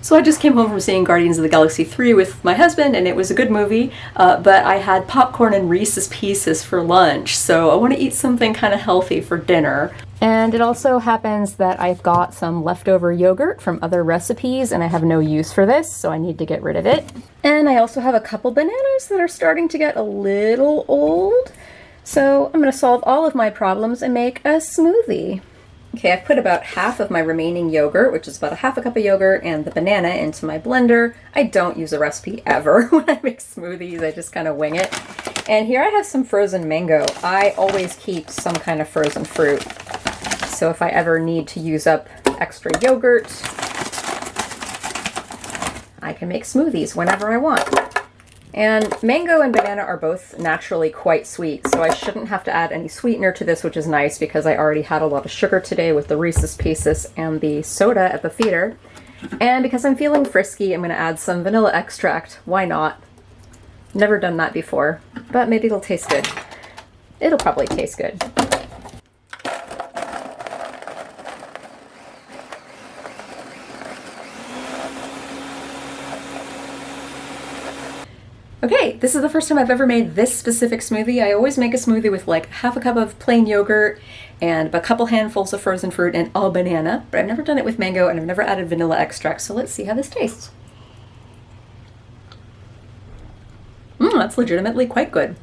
So I just came home from seeing Guardians of the Galaxy 3 with my husband, and it was a good movie, but I had popcorn and Reese's Pieces for lunch, so I want to eat something kind of healthy for dinner. And it also happens that I've got some leftover yogurt from other recipes, and I have no use for this, so I need to get rid of it. And I also have a couple bananas that are starting to get a little old, so I'm going to solve all of my problems and make a smoothie. Okay, I've put about half of my remaining yogurt, which is about a half a cup of yogurt, and the banana into my blender. I don't use a recipe ever when I make smoothies, I just kind of wing it. And here I have some frozen mango. I always keep some kind of frozen fruit. So if I ever need to use up extra yogurt, I can make smoothies whenever I want. And mango and banana are both naturally quite sweet, so I shouldn't have to add any sweetener to this, which is nice because I already had a lot of sugar today with the Reese's Pieces and the soda at the theater. And because I'm feeling frisky, I'm going to add some vanilla extract. Why not? Never done that before, but maybe it'll taste good. It'll probably taste good. Okay, this is the first time I've ever made this specific smoothie. I always make a smoothie with like half a cup of plain yogurt and a couple handfuls of frozen fruit and a banana, but I've never done it with mango and I've never added vanilla extract, so let's see how this tastes. That's legitimately quite good.